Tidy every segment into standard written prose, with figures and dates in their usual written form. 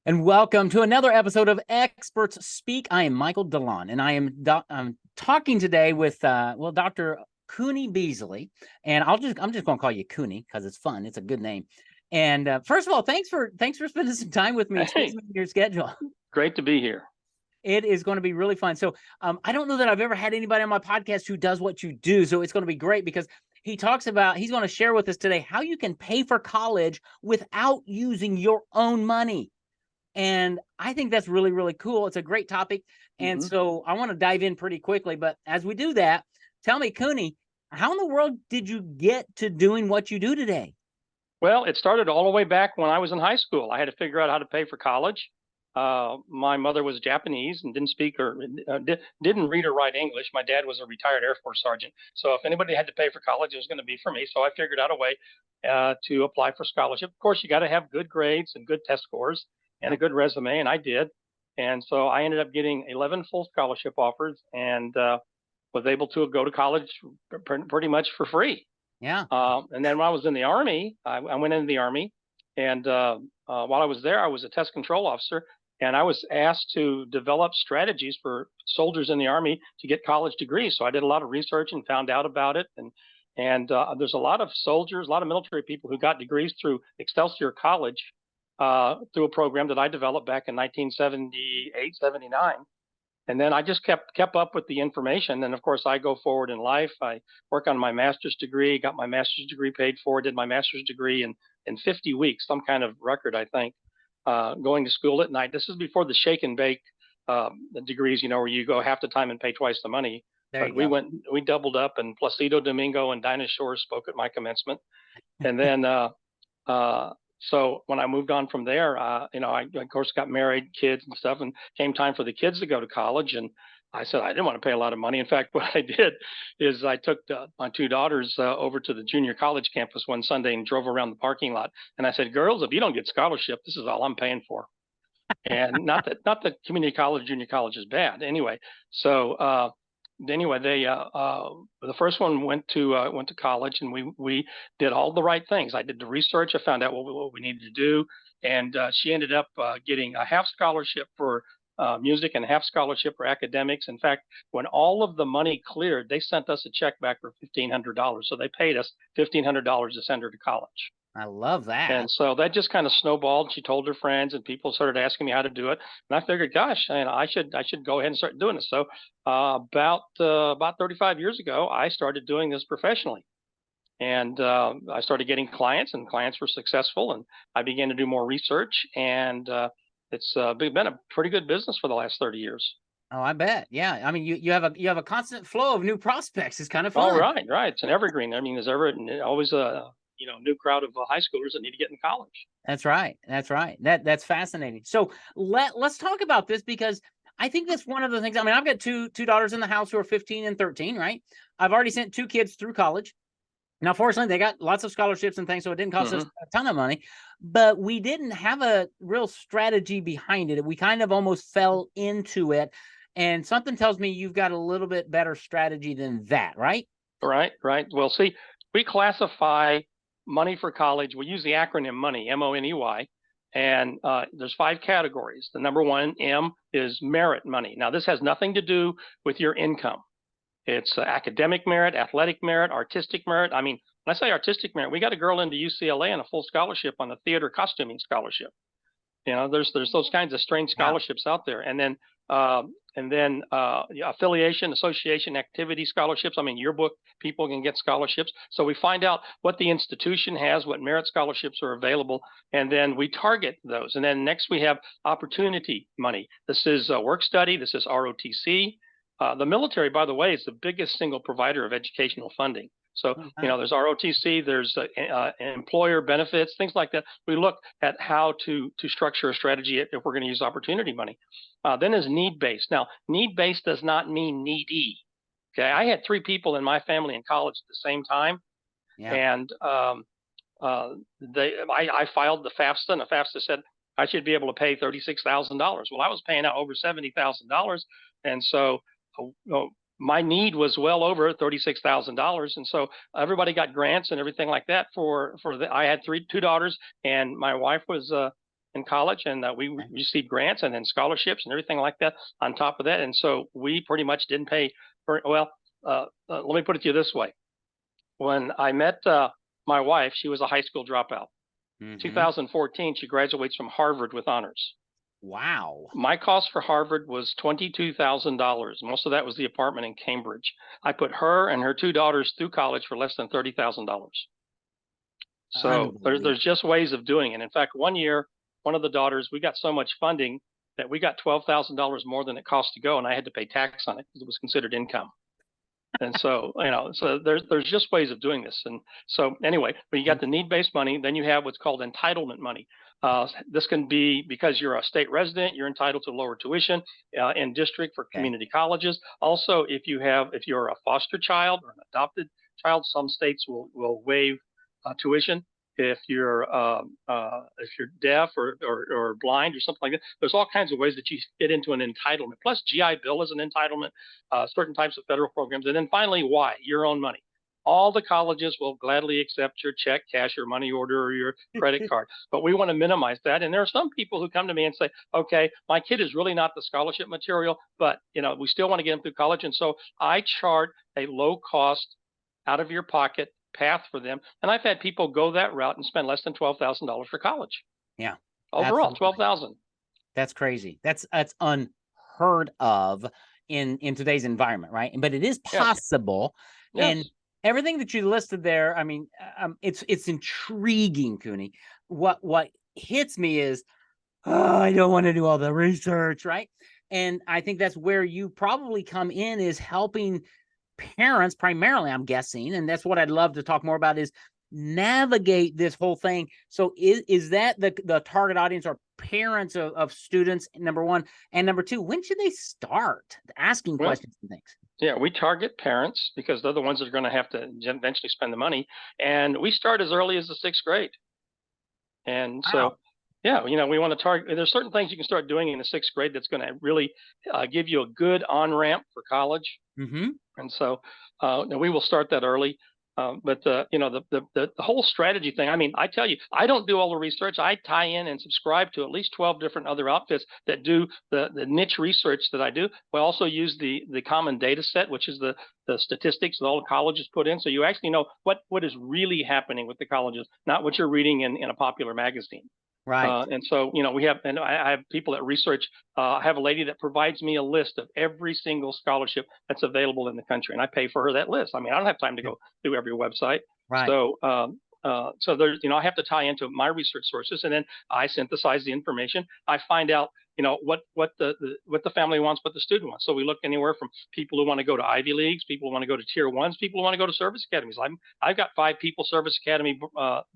And welcome to another episode of Experts Speak. I am Michael DeLon, and I'm talking today with Dr. Kuni Beasley, and I'm just going to call you Kuni because it's fun. It's a good name. And first of all, thanks for spending some time with me and Hey, squeezing in your schedule. great to be here. It is going to be really fun. So I don't know that I've ever had anybody on my podcast who does what you do. So it's going to be great because he's going to share with us today how you can pay for college without using your own money. And I think that's really, really cool. It's a great topic. And hmm so I want to dive in pretty quickly. But as we do that, tell me, Kuni, how in the world did you get to doing what you do today? Well, it started all the way back when I was in high school. I had to figure out how to pay for college. My mother was Japanese and didn't speak or didn't read or write English. My dad was a retired Air Force sergeant. So if anybody had to pay for college, it was going to be for me. So I figured out a way to apply for scholarship. Of course, you got to have good grades and good test scores and Yeah. a good resume, and I did. And so I ended up getting 11 full scholarship offers and was able to go to college pretty much for free. Yeah. And then when I was in the Army, I went into the Army, and while I was there, I was a test control officer, and I was asked to develop strategies for soldiers in the Army to get college degrees. So I did a lot of research and found out about it, and there's a lot of soldiers, a lot of military people who got degrees through Excelsior College through a program that I developed back in 1978, 79. And then I just kept up with the information. And of course, I go forward in life. I work on my master's degree, got my master's degree paid for, did my master's degree in 50 weeks, some kind of record, I think, going to school at night. This is before the shake and bake degrees, where you go half the time and pay twice the money. There But you go. we doubled up, and Placido Domingo and Dinah Shore spoke at my commencement. And then uh, so when I moved on from there, I of course got married, kids and stuff, and came time for the kids to go to college. And I said I didn't want to pay a lot of money. In fact, what I did is I took my two daughters over to the junior college campus one Sunday and drove around the parking lot. And I said, girls, if you don't get scholarship, this is all I'm paying for. And not that community college, junior college is bad. Anyway, so anyway, the first one went to college, and we did all the right things. I did the research. I found out what we needed to do, and she ended up getting a half scholarship for music and half scholarship for academics. In fact, when all of the money cleared, they sent us a check back for $1,500. So they paid us $1,500 to send her to college. I love that. And so that just kind of snowballed. She told her friends, and people started asking me how to do it. And I figured, gosh, I should go ahead and start doing it. So about 35 years ago, I started doing this professionally, and I started getting clients, and clients were successful. And I began to do more research, and it's been a pretty good business for the last 30 years. Oh, I bet. Yeah. I mean, you have a constant flow of new prospects. It's kind of Oh, fun. right, right. It's an evergreen. I mean, there's always a new crowd of high schoolers that need to get in college. That's right. That's right. That's fascinating. So let's talk about this because I think that's one of the things. I mean, I've got two daughters in the house who are 15 and 13, right? I've already sent two kids through college. Now, fortunately, they got lots of scholarships and things, so it didn't cost us hmm a ton of money, but we didn't have a real strategy behind it. We kind of almost fell into it. And something tells me you've got a little bit better strategy than that, right? Right, right. Well, see, we classify money for college. We use the acronym MONEY, MONEY, and there's five categories. The number one, M, is merit money. Now, this has nothing to do with your income. It's academic merit, athletic merit, artistic merit. I mean, when I say artistic merit, we got a girl into UCLA on a full scholarship on a theater costuming scholarship. There's those kinds of strange Yeah. scholarships out there, and then affiliation, association, activity scholarships. I mean, yearbook people can get scholarships. So we find out what the institution has, what merit scholarships are available, and then we target those. And then next we have opportunity money. This is work study. This is ROTC. The military, by the way, is the biggest single provider of educational funding. So, Oh, wow. there's ROTC, there's employer benefits, things like that. We look at how to structure a strategy if we're going to use opportunity money. Then is need based. Now, need based does not mean needy. Okay, I had three people in my family in college at the same time, Yeah. and I filed the FAFSA, and the FAFSA said I should be able to pay $36,000. Well, I was paying out over $70,000, and so my need was well over $36,000, and so everybody got grants and everything like that for the. I had two daughters, and my wife was in college, and we received grants and then scholarships and everything like that on top of that. And so we pretty much didn't pay for. Well, let me put it to you this way: when I met my wife, she was a high school dropout. 2014, she graduates from Harvard with honors. Wow. My cost for Harvard was $22,000. Most of that was the apartment in Cambridge. I put her and her two daughters through college for less than $30,000. So there's just ways of doing it. In fact, one year, one of the daughters, we got so much funding that we got $12,000 more than it cost to go, and I had to pay tax on it because it was considered income. And so, so there's just ways of doing this. And so anyway, when you got the need-based money, then you have what's called entitlement money. This can be because you're a state resident, you're entitled to lower tuition in district for community colleges. Also, if you're a foster child or an adopted child, some states will waive tuition. If you're deaf or blind or something like that, there's all kinds of ways that you fit into an entitlement. Plus, GI Bill is an entitlement, certain types of federal programs, and then finally, why? Your own money. All the colleges will gladly accept your check, cash, or money order, or your credit card, but we want to minimize that. And there are some people who come to me and say, "Okay, my kid is really not the scholarship material, but we still want to get them through college," and so I chart a low cost, out of your pocket path for them. And I've had people go that route and spend less than $12,000 for college. Yeah. Overall, absolutely. $12,000. That's crazy. That's unheard of in today's environment, right? But it is possible. Yes. And everything that you listed there, I mean, it's intriguing, Kuni. What hits me is, I don't want to do all the research, right? And I think that's where you probably come in, is helping parents primarily, I'm guessing, and that's what I'd love to talk more about, is navigate this whole thing. So is that the target audience, or parents of students, number one? And number two, when should they start asking questions and things? Yeah, we target parents because they're the ones that are going to have to eventually spend the money. And we start as early as the 6th grade. And so, yeah, we want to target. There's certain things you can start doing in the 6th grade that's going to really give you a good on-ramp for college. And so we will start that early. But the whole strategy thing, I mean, I tell you, I don't do all the research. I tie in and subscribe to at least 12 different other outfits that do the niche research that I do. We also use the common data set, which is the statistics that all the colleges put in. So you actually know what is really happening with the colleges, not what you're reading in a popular magazine. Right. And so, I have people that research. I have a lady that provides me a list of every single scholarship that's available in the country, and I pay for her that list. I mean, I don't have time to go through every website. Right. So, so there's, I have to tie into my research sources, and then I synthesize the information. I find out, what the family wants, what the student wants. So we look anywhere from people who want to go to Ivy Leagues, people who want to go to Tier 1s, people who want to go to service academies. I've got 5 people service academy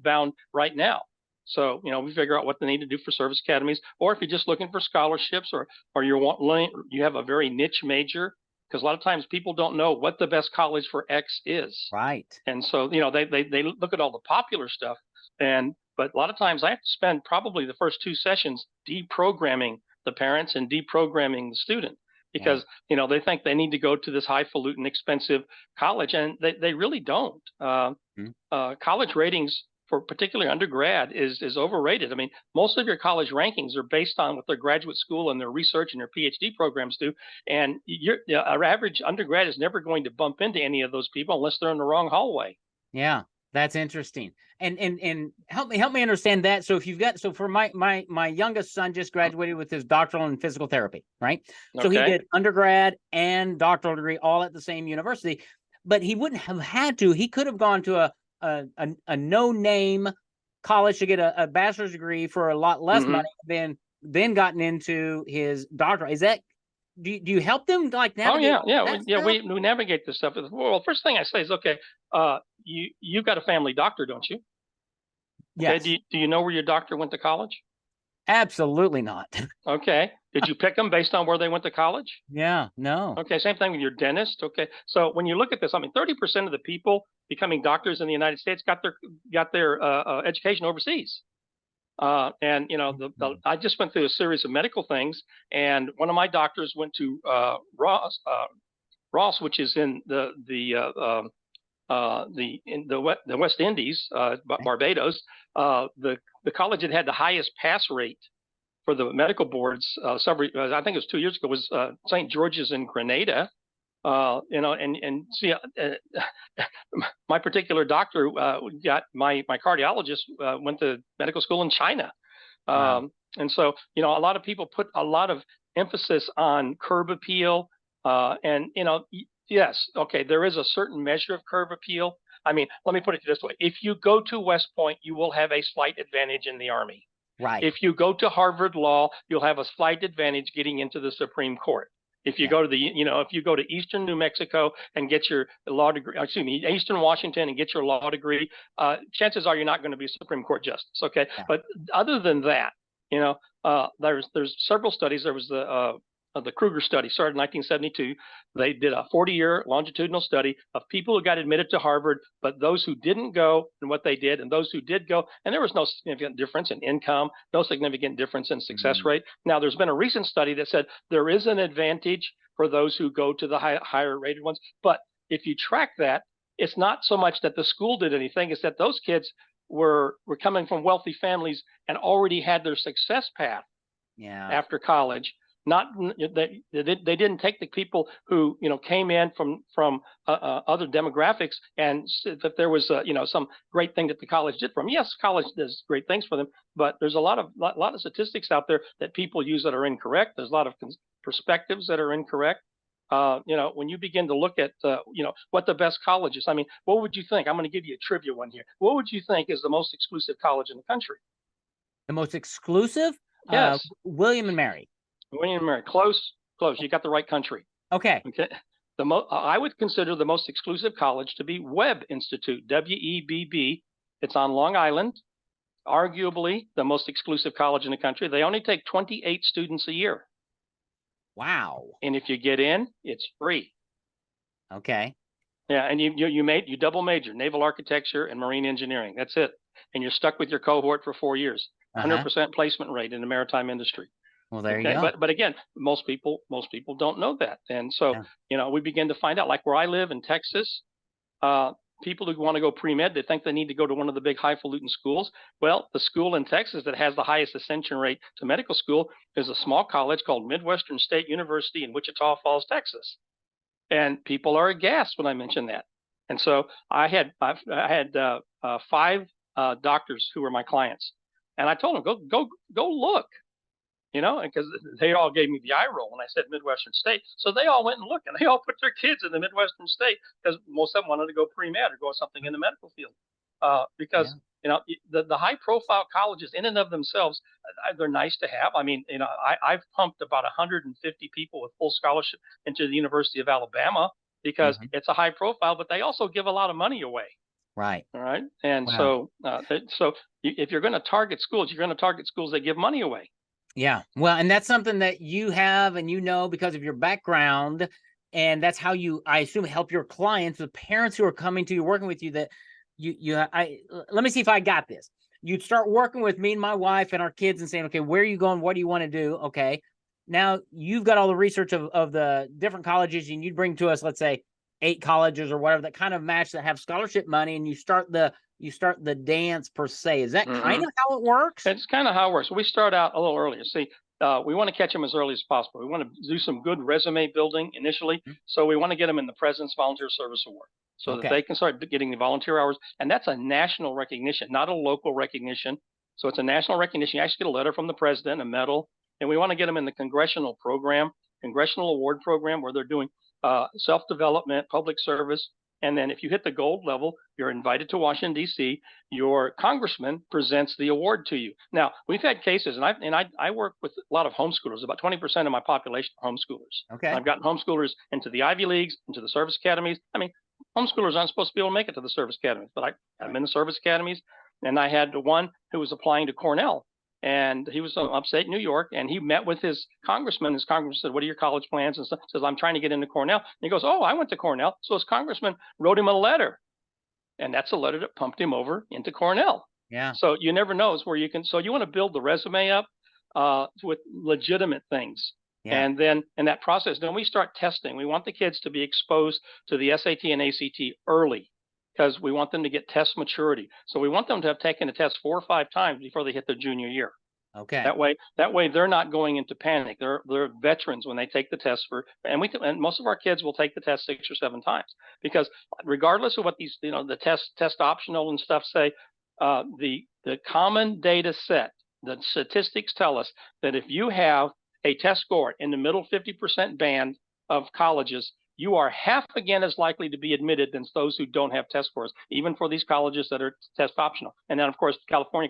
bound right now. So, we figure out what they need to do for service academies, or if you're just looking for scholarships, or you have a very niche major, because a lot of times people don't know what the best college for X is. Right. And so, they look at all the popular stuff, but a lot of times I have to spend probably the first 2 sessions deprogramming the parents and deprogramming the student, because they think they need to go to this highfalutin, expensive college, and they really don't. College ratings for particularly undergrad is overrated. I mean, most of your college rankings are based on what their graduate school and their research and their PhD programs do. And our average undergrad is never going to bump into any of those people unless they're in the wrong hallway. Yeah, that's interesting. And help me understand that. So if you've got, so for my youngest son just graduated with his doctoral in physical therapy, right? So he did undergrad and doctoral degree all at the same university, but he wouldn't have had to. He could have gone to a no-name college to get a bachelor's degree for a lot less money, then gotten into his doctorate. Is that, do you help them like navigate? We navigate this stuff. Well, first thing I say is, okay, you've got a family doctor, don't you? Yes. Okay, do you know where your doctor went to college? Absolutely not. Okay. Did you pick them based on where they went to college? Yeah, no. Okay, same thing with your dentist. Okay, so when you look at this, I mean, 30% of the people becoming doctors in the United States got their education overseas. And I just went through a series of medical things, and one of my doctors went to Ross, which is in the the West Indies, Barbados, the college that had the highest pass rate for the medical boards, I think it was 2 years ago, was St. George's in Grenada. And see, my particular doctor got my cardiologist went to medical school in China. Wow. And so, a lot of people put a lot of emphasis on curb appeal. Yes, okay, there is a certain measure of curb appeal. I mean, let me put it this way. If you go to West Point, you will have a slight advantage in the Army. Right. If you go to Harvard Law, you'll have a slight advantage getting into the Supreme Court. If you go to if you go to Eastern New Mexico and get your law degree, Eastern Washington and get your law degree, chances are you're not going to be a Supreme Court justice. Okay. Yeah. But other than that, there's several studies. There was the Kruger study started in 1972. They did a 40-year longitudinal study of people who got admitted to Harvard, but those who didn't go and what they did, and those who did go, and there was no significant difference in income, no significant difference in success rate. Now, there's been a recent study that said there is an advantage for those who go to the higher rated ones, but if you track that, it's not so much that the school did anything, it's that those kids were coming from wealthy families and already had their success path after college. Not they didn't take the people who came in from other demographics and that there was some great thing that the college did for them. Yes, college does great things for them, but there's a lot of statistics out there that people use that are incorrect. There's a lot of perspectives that are incorrect. When you begin to look at what the best colleges, I mean, what would you think? I'm going to give you a trivia one here. What would you think is the most exclusive college in the country? The most exclusive? Yes. William and Mary. William and Mary. Close. You got the right country. Okay. I would consider the most exclusive college to be Webb Institute, WEBB. It's on Long Island, arguably the most exclusive college in the country. They only take 28 students a year. Wow. And if you get in, it's free. Okay. Yeah, and you double major, naval architecture and marine engineering. That's it. And you're stuck with your cohort for 4 years. 100% placement rate in the maritime industry. Well, there you go. But again, most people don't know that. And so, we begin to find out, like where I live in Texas, people who want to go pre-med, they think they need to go to one of the big highfalutin schools. Well, the school in Texas that has the highest ascension rate to medical school is a small college called Midwestern State University in Wichita Falls, Texas. And people are aghast when I mention that. And so I had 5 doctors who were my clients, and I told them, go look. Because they all gave me the eye roll when I said Midwestern State. So they all went and looked, and they all put their kids in the Midwestern State because most of them wanted to go pre-med or go something in the medical field. Because the high-profile colleges in and of themselves, they're nice to have. I mean, I've pumped about 150 people with full scholarship into the University of Alabama because it's a high profile, but they also give a lot of money away. Right. All right. And so if you're going to target schools, you're going to target schools that give money away. Yeah. Well, and that's something that you have and because of your background, and that's how you, I assume, help your clients, the parents who are coming to you, working with you, that let me see if I got this. You'd start working with me and my wife and our kids and saying, okay, where are you going? What do you want to do? Okay. Now you've got all the research of the different colleges, and you'd bring to us, let's say, 8 colleges or whatever that kind of match, that have scholarship money, and you start the dance per se. Is that kind of how it works? It's kind of how it works. We start out a little earlier. See, we want to catch them as early as possible. We want to do some good resume building initially. So we want to get them in the President's Volunteer Service Award so that they can start getting the volunteer hours. And that's a national recognition, not a local recognition. So it's a national recognition. You actually get a letter from the president, a medal. And we want to get them in the congressional award program, where they're doing self-development, public service. And then if you hit the gold level, you're invited to Washington, D.C. Your congressman presents the award to you. Now, we've had cases, and I work with a lot of homeschoolers. About 20% of my population are homeschoolers. Okay. I've gotten homeschoolers into the Ivy Leagues, into the service academies. I mean, homeschoolers aren't supposed to be able to make it to the service academies, but I'm in the service academies. And I had one who was applying to Cornell. And he was from upstate New York, and he met with his congressman. His congressman said, "What are your college plans?" And stuff. Says, "I'm trying to get into Cornell." And he goes, "Oh, I went to Cornell." So his congressman wrote him a letter, and that's a letter that pumped him over into Cornell. Yeah. So you never know where you can. So you want to build the resume up with legitimate things. Yeah. And then in that process, then we start testing. We want the kids to be exposed to the SAT and ACT early. because we want them to get test maturity. So we want them to have taken a test 4 or 5 times before they hit their junior year. Okay. That way they're not going into panic. They're veterans when they take the test and most of our kids will take the test 6 or 7 times, because regardless of what these, the test optional and stuff say, the common data set, the statistics tell us that if you have a test score in the middle 50% band of colleges, you are half again as likely to be admitted than those who don't have test scores, even for these colleges that are test optional. And then, of course, California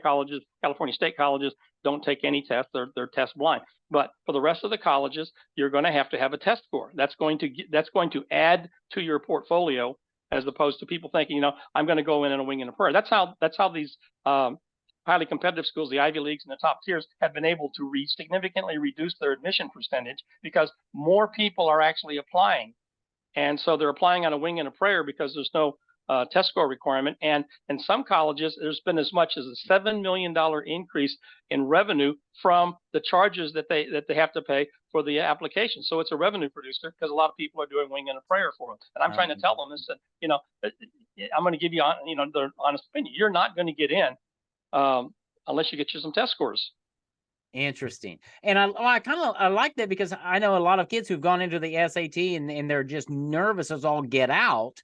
state colleges don't take any tests; they're test blind. But for the rest of the colleges, you're going to have a test score. That's going to add to your portfolio, as opposed to people thinking, I'm going to go in a wing and a prayer. That's how these highly competitive schools, the Ivy Leagues and the top tiers, have been able to significantly reduce their admission percentage, because more people are actually applying. And so they're applying on a wing and a prayer because there's no test score requirement. And in some colleges, there's been as much as a $7 million increase in revenue from the charges that they have to pay for the application. So it's a revenue producer, because a lot of people are doing wing and a prayer for them. And I'm trying to tell them this, that, I'm going to give you, their honest opinion. You're not going to get in unless you get you some test scores. Interesting. And I like that, because I know a lot of kids who've gone into the SAT and they're just nervous as all get out,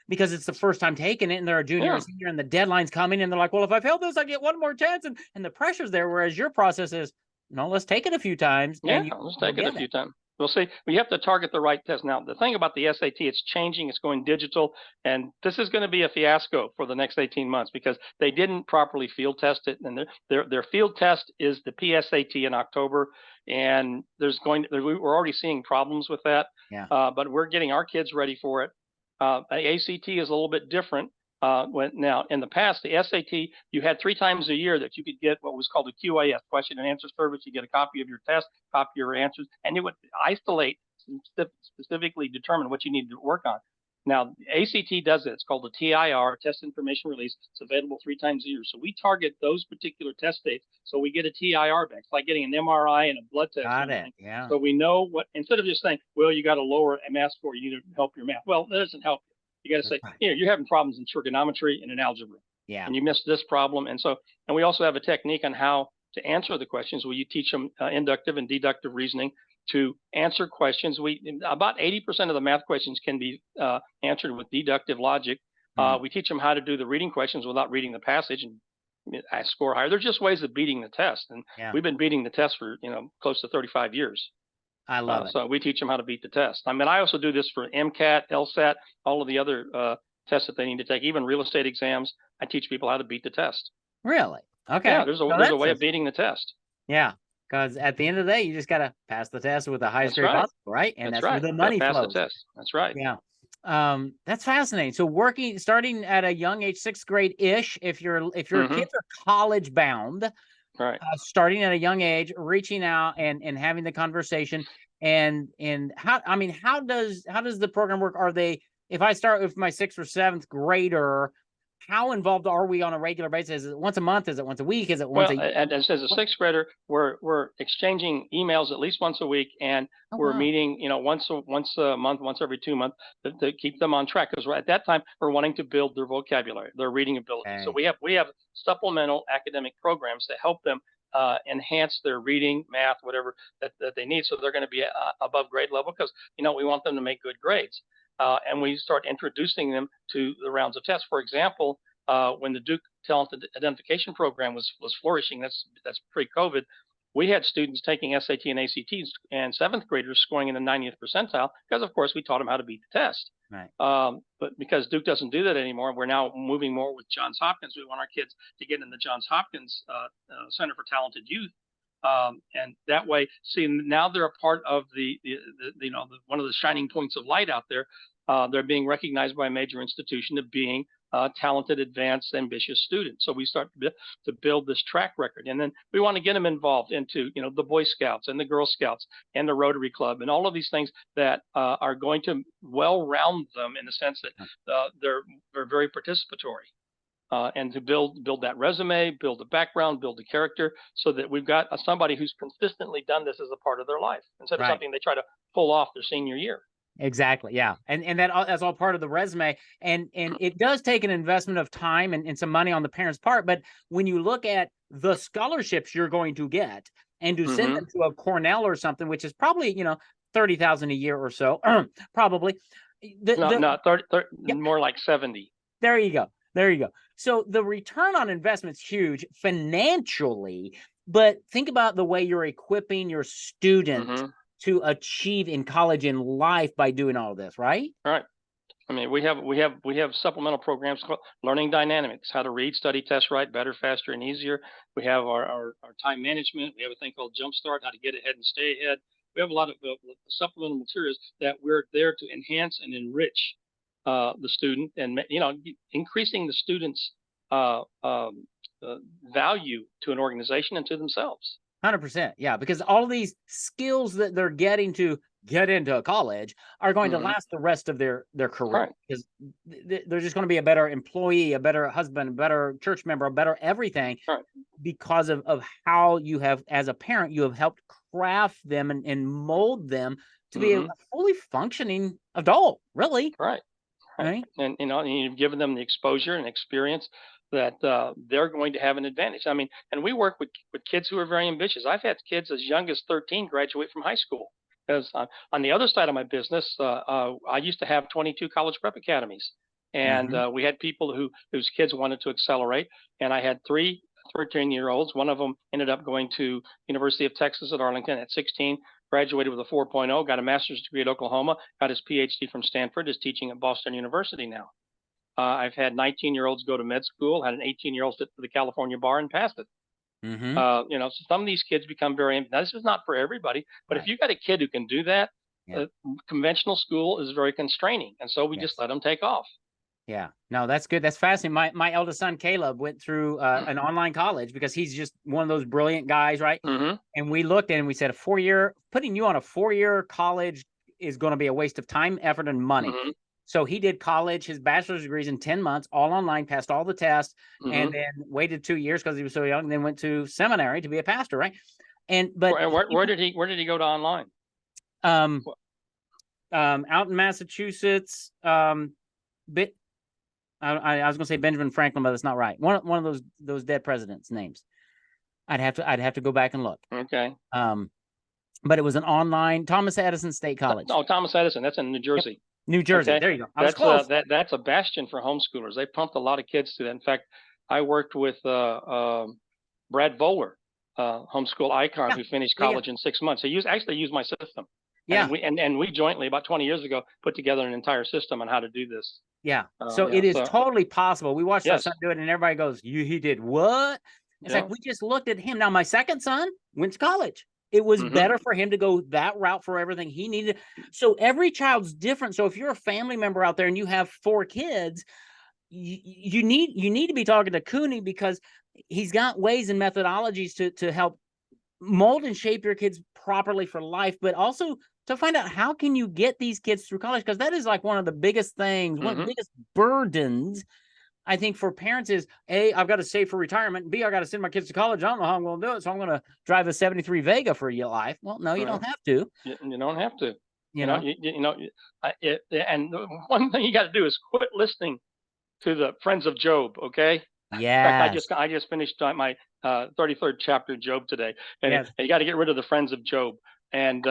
because it's the first time taking it, and they're a junior or senior, and the deadline's coming, and they're like, well, if I fail this, I get one more chance, and the pressure's there. Whereas your process is, let's take it a few times. Yeah, let's take it a few times. We'll see. We have to target the right test. Now, the thing about the SAT, it's changing. It's going digital. And this is going to be a fiasco for the next 18 months, because they didn't properly field test it. And their field test is the PSAT in October. And we're already seeing problems with that. Yeah. But we're getting our kids ready for it. ACT is a little bit different. Now, in the past, the SAT, you had 3 times a year that you could get what was called a QAS, question and answer service. You get a copy of your test, copy of your answers, and it would isolate, specifically determine what you needed to work on. Now, ACT does it. It's called the TIR, Test Information Release. It's available 3 times a year. So we target those particular test dates. So we get a TIR back. It's like getting an MRI and a blood test. Got it. Yeah. So we know instead of just saying, well, you got a lower math score, you need to help your math. Well, that doesn't help. You got to say, you're having problems in trigonometry and in algebra. Yeah. And you missed this problem. And we also have a technique on how to answer the questions, where you teach them inductive and deductive reasoning to answer questions. About 80% of the math questions can be answered with deductive logic. We teach them how to do the reading questions without reading the passage, and I score higher. There's just ways of beating the test. And we've been beating the test for, close to 35 years. I love it. So we teach them how to beat the test. I mean, I also do this for MCAT, LSAT, all of the other tests that they need to take, even real estate exams. I teach people how to beat the test. Really? Okay. Yeah, there's a way of beating the test. Yeah, because at the end of the day, you just got to pass the test with the highest grade possible, right? And that's where the money flows. Pass the test. That's right. Yeah. That's fascinating. So starting at a young age, 6th grade-ish, if your kids are college bound, right, starting at a young age, reaching out and having the conversation, and how does the program work? Are they, if I start with my 6th or 7th grader, how involved are we on a regular basis? Is it once a month? Is it once a week? Is it once a year? And as a 6th grader, we're exchanging emails at least once a week, and we're meeting, once a month, once every 2 months, to keep them on track. Because at that time, we're wanting to build their vocabulary, their reading ability. Okay. So we have supplemental academic programs to help them enhance their reading, math, whatever that they need. So they're going to be above grade level, because we want them to make good grades. And we start introducing them to the rounds of tests. For example, when the Duke Talent Identification Program was flourishing, that's pre-COVID, we had students taking SAT and ACTs, and 7th graders scoring in the 90th percentile, because of course we taught them how to beat the test. Right. But because Duke doesn't do that anymore, we're now moving more with Johns Hopkins. We want our kids to get in the Johns Hopkins Center for Talented Youth. And that way, see, now they're a part of the one of the shining points of light out there. They're being recognized by a major institution of being talented, advanced, ambitious students. So we start to build this track record, and then we want to get them involved into the Boy Scouts and the Girl Scouts and the Rotary Club and all of these things that are going to round them in the sense that they're very participatory. And to build that resume, build a background, build a character, so that we've got somebody who's consistently done this as a part of their life, instead of something they try to pull off their senior year. Exactly. Yeah. And that's all part of the resume. And it does take an investment of time and some money on the parents' part. But when you look at the scholarships you're going to get and to send Mm-hmm. them to a Cornell or something, which is probably, 30,000 a year or so, probably. No, The no, 30, 30, yeah, more like 70. there you go. There you go. So the return on investment's huge financially, but think about the way you're equipping your student Mm-hmm. to achieve in college and life by doing all of this, right? All right. I mean, we have supplemental programs called Learning Dynamics, how to read, study, test, write better, faster, and easier. We have our time management. We have a thing called Jumpstart, how to get ahead and stay ahead. We have a lot of supplemental materials that we're there to enhance and enrich the student, and increasing the student's uh, um, value to an organization and to themselves. 100%. Yeah, because all of these skills that they're getting to get into a college are going to Hmm. last the rest of their career, Right. because they're just going to be a better employee, a better husband, a better church member, a better everything, Right. because of how you have, as a parent, you have helped craft them and mold them to be a Hmm. fully functioning adult, really, Right. Right. right? And you've given them the exposure and experience that they're going to have an advantage. I mean, and we work with kids who are very ambitious. I've had kids as young as 13 graduate from high school. Because on the other side of my business, I used to have 22 college prep academies, and Hmm. we had people whose kids wanted to accelerate. And I had three 13-year-olds. One of them ended up going to University of Texas at Arlington at 16, graduated with a 4.0, got a master's degree at Oklahoma, got his PhD from Stanford, is teaching at Boston University now. I've had 19-year-olds go to med school, had an 18-year-old sit for the California bar and passed it. Hmm. So some of these kids become very. Now, this is not for everybody, but if Right. you got a kid who can do that, Yeah. uh, conventional school is very constraining, and so we just Yes. let them take off. Yeah, no, that's good. That's fascinating. My eldest son Caleb went through an online college because he's just one of those brilliant guys, right? Hmm. And we looked and we said a 4 year, putting you on a 4 year college is going to be a waste of time, effort, and money. Hmm. So he did college, his bachelor's degrees in 10 months, all online, passed all the tests, and Hmm. then waited 2 years because he was so young, and then went to seminary to be a pastor, right? And but Where did he go to online? um Wh- out in Massachusetts, bit I was going to say Benjamin Franklin, but that's not right. One of those dead presidents' names. I'd have to go back and look. Okay. Um, but it was an online Thomas Edison State College. Oh, Thomas Edison. That's in New Yep, Jersey. New Jersey. Okay. There you go. I was That's close. that's a bastion for homeschoolers. They pumped a lot of kids to that. In fact, I worked with Brad Bowler, homeschool icon, Yeah, who finished yeah, yeah, college in 6 months. He actually used my system, and yeah, we jointly about 20 years ago put together an entire system on how to do this. yeah. So Yeah. it is So totally possible. We watched our yes. son do it, and everybody goes, "You he did what?" It's like Yeah. we just looked at him. Now my second son went to college. It was Hmm. better for him to go that route for everything he needed. So every child's different. So if you're a family member out there and you have 4 kids, you need to be talking to Kuni, because he's got ways and methodologies to help mold and shape your kids properly for life, but also to find out how can you get these kids through college, because that is like one of the biggest things, one of the Hmm. biggest burdens I think for parents is A, I've got to save for retirement, B, I got to send my kids to college. I don't know how I'm going to do it, so I'm going to drive a 73 Vega for your life. Well, no, you don't Well, have to, you don't have to. you know. And the one thing you got to do is quit listening to the friends of Job. Okay. In fact, Yes, I just finished my 33rd chapter of Job today, and yes, you got to get rid of the friends of Job, and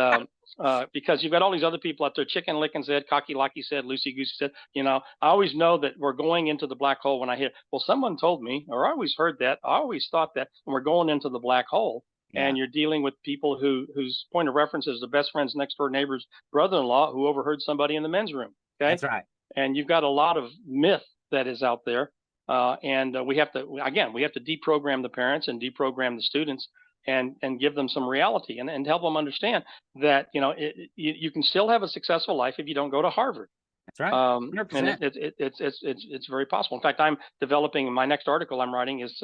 because you've got all these other people out there, Chicken Licken said, Cocky Locky said, Loosey Goosey said, I always know that we're going into the black hole when I hear, well, someone told me, or I always heard that, I always thought that, and we're going into the black hole. yeah, And you're dealing with people whose point of reference is the best friend's next door neighbor's brother-in-law who overheard somebody in the men's room. Okay, that's right. and you've got a lot of myth that is out there, and we have to deprogram the parents and deprogram the students, and give them some reality, and help them understand that you can still have a successful life if you don't go to Harvard. That's right. And 100%. it's very possible. In fact, I'm developing my next article I'm writing is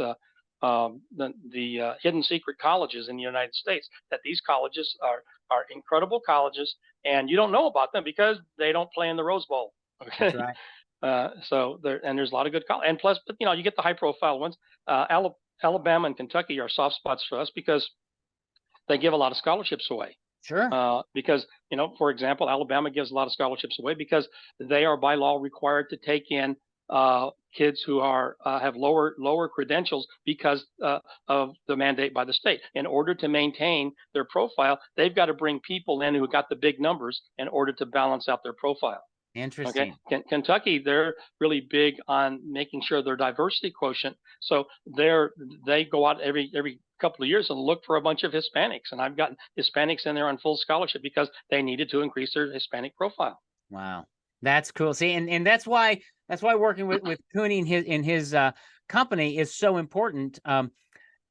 the hidden secret colleges in the United States. That these colleges are incredible colleges, and you don't know about them because they don't play in the Rose Bowl. That's Okay. right. There's a lot of good college, and plus, but you get the high profile ones. Alabama and Kentucky are soft spots for us because they give a lot of scholarships away. Sure. Because, for example, Alabama gives a lot of scholarships away because they are by law required to take in kids who are have lower credentials because of the mandate by the state. In order to maintain their profile, they've got to bring people in who got the big numbers in order to balance out their profile. Okay, Interesting. Kentucky, they're really big on making sure their diversity quotient. So they go out every couple of years and look for a bunch of Hispanics, and I've gotten Hispanics in there on full scholarship because they needed to increase their Hispanic profile. Wow. That's cool. See, and that's why working with Kuni in his company is so important.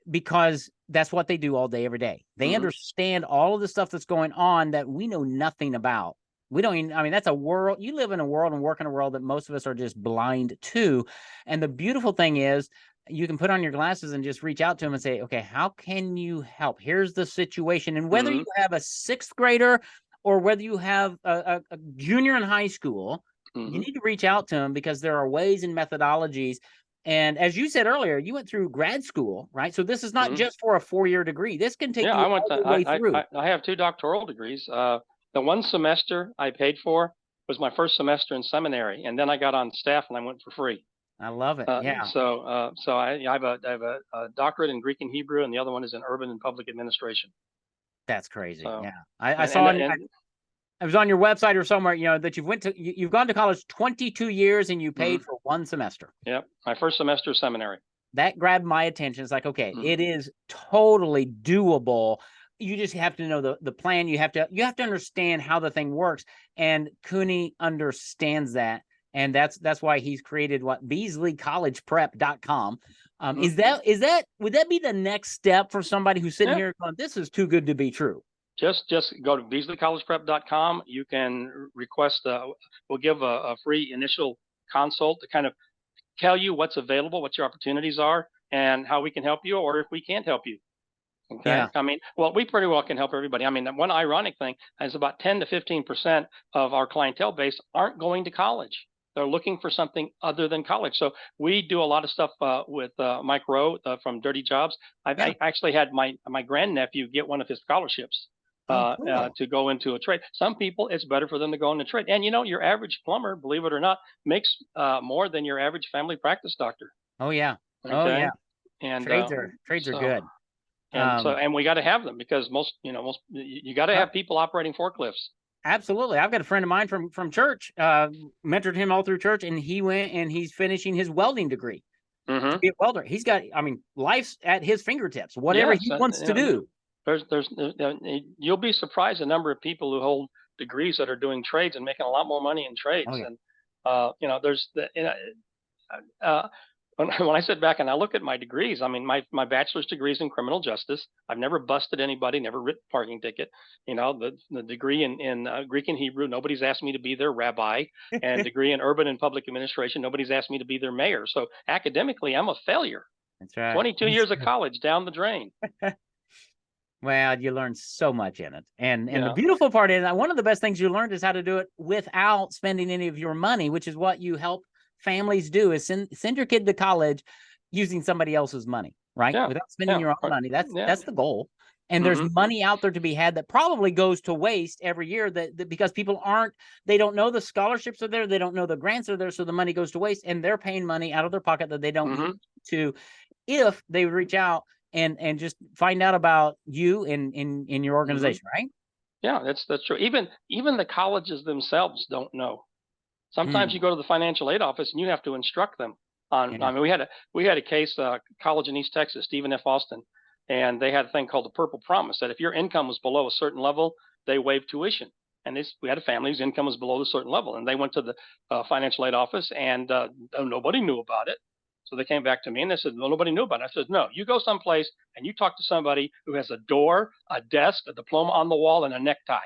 Because that's what they do all day, every day. They understand all of the stuff that's going on that we know nothing about. We don't even, I mean, that's a world, you live in a world and work in a world that most of us are just blind to. And the beautiful thing is you can put on your glasses and just reach out to them and say, okay, how can you help? Here's the situation. And whether you have a sixth grader or whether you have a junior in high school, you need to reach out to them because there are ways and methodologies. And as you said earlier, you went through grad school, right? So this is not just for a 4-year degree. This can take Yeah, you I went all to the way through. I have 2 doctoral degrees. The one semester I paid for was my first semester in seminary, and then I got on staff and I went for free. I love it. Yeah, So I have a doctorate in Greek and Hebrew, and the other one is in urban and public administration. that's crazy. So, Yeah, I and saw. and, and I was on your website or somewhere, that you've gone to college 22 years and you paid for one semester. Yep, my first semester of seminary. That grabbed my attention. It's like, okay, it is totally doable. You just have to know the plan. You have to understand how the thing works. And Kuni understands that. And that's why he's created BeasleyCollegePrep.com. Would that be the next step for somebody who's sitting here going, this is too good to be true? Just go to BeasleyCollegePrep.com. You can request, we'll give a free initial consult to kind of tell you what's available, what your opportunities are, and how we can help you, or if we can't help you. Okay. Yeah. I mean, well, we pretty well can help everybody. I mean, one ironic thing is about 10 to 15% of our clientele base aren't going to college. They're looking for something other than college. So we do a lot of stuff with Mike Rowe from Dirty Jobs. I actually had my grandnephew get one of his scholarships to go into a trade. Some people, it's better for them to go into trade. And your average plumber, believe it or not, makes more than your average family practice doctor. Oh yeah. Okay? Oh yeah. And trades are good. And we got to have them because you got to have people operating forklifts. Absolutely. I've got a friend of mine from church, mentored him all through church, and he went and he's finishing his welding degree to be a welder. He's got, life's at his fingertips, whatever he wants to do. You'll be surprised the number of people who hold degrees that are doing trades and making a lot more money in trades. Oh, yeah. And there's when I sit back and I look at my degrees, I mean, my bachelor's degree is in criminal justice. I've never busted anybody, never written a parking ticket. The degree in Greek and Hebrew, nobody's asked me to be their rabbi, and degree in urban and public administration, nobody's asked me to be their mayor. So academically, I'm a failure. That's right. 22 years of college down the drain. Well, you learn so much in it. And the beautiful part is one of the best things you learned is how to do it without spending any of your money, which is what you help families do, is send your kid to college using somebody else's money, right? Without spending your own money. That's the goal. And there's money out there to be had that probably goes to waste every year that because people they don't know the scholarships are there. They don't know the grants are there. So the money goes to waste and they're paying money out of their pocket that they don't need to, if they reach out and just find out about you in your organization, right? Yeah, that's true. Even the colleges themselves don't know. Sometimes you go to the financial aid office and you have to instruct them on. I mean, we had a case, college in East Texas, Stephen F. Austin, and they had a thing called the Purple Promise that if your income was below a certain level, they waived tuition. And we had a family whose income was below a certain level, and they went to the financial aid office, and nobody knew about it. So they came back to me and they said, well, nobody knew about it. I said, no, you go someplace and you talk to somebody who has a door, a desk, a diploma on the wall, and a necktie.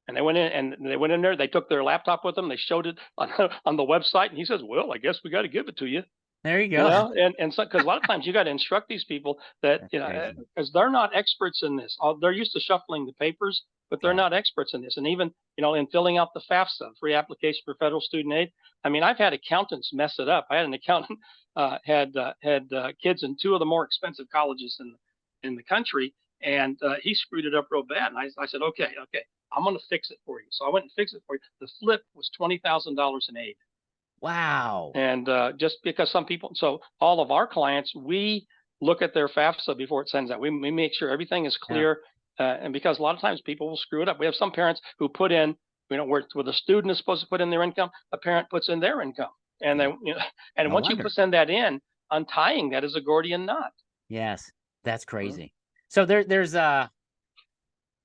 And they went in there. They took their laptop with them. They showed it on the website. And he says, well, I guess we got to give it to you. There you go. And so, because a lot of times you got to instruct these people that, because they're not experts in this. They're used to shuffling the papers, but they're not experts in this. And even, in filling out the FAFSA, free application for federal student aid. I mean, I've had accountants mess it up. I had an accountant had kids in 2 of the more expensive colleges in the country. and he screwed it up real bad. And I said, okay, I'm going to fix it for you. So I went and fixed it for you. The flip was $20,000 in aid. Wow. And just because some people, so all of our clients, we look at their FAFSA before it sends out. We make sure everything is clear. And because a lot of times people will screw it up. We have some parents who put in, where the student is supposed to put in their income, a parent puts in their income. And then, and No once wonder. you send that in, untying that is a Gordian knot. Yes, that's crazy. So there's a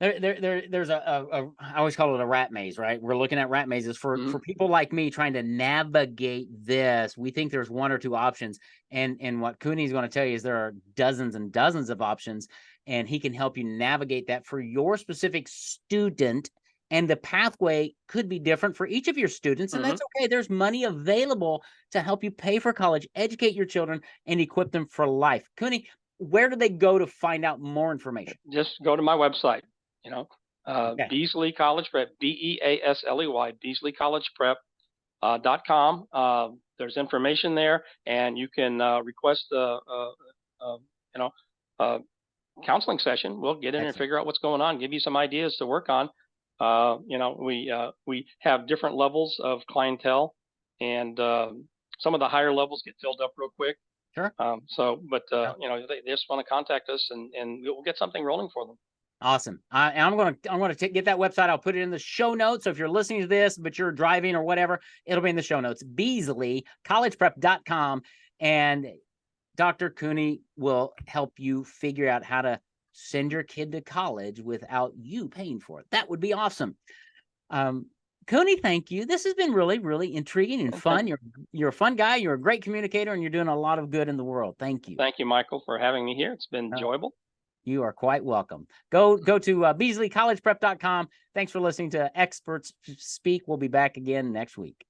I always call it a rat maze, right? We're looking at rat mazes for people like me trying to navigate this. We think there's one or two options, and what Kuni is going to tell you is there are dozens and dozens of options, and he can help you navigate that for your specific student. And the pathway could be different for each of your students, and that's okay. There's money available to help you pay for college, educate your children, and equip them for life. Kuni, where do they go to find out more information? Just go to my website. Beasley College Prep, Beasley, Beasley College Prep.com. There's information there, and you can request counseling session. We'll get in and figure out what's going on, give you some ideas to work on. We have different levels of clientele, and some of the higher levels get filled up real quick. Sure. They just want to contact us, and we'll get something rolling for them. Awesome. I'm going to get that website. I'll put it in the show notes. So if you're listening to this, but you're driving or whatever, it'll be in the show notes. Beasley, collegeprep.com. And Dr. Kuni will help you figure out how to send your kid to college without you paying for it. That would be awesome. Kuni, thank you. This has been really, really intriguing and fun. You're a fun guy. You're a great communicator, and you're doing a lot of good in the world. Thank you. Thank you, Michael, for having me here. It's been enjoyable. You are quite welcome. Go to BeasleyCollegePrep.com. Thanks for listening to Experts Speak. We'll be back again next week.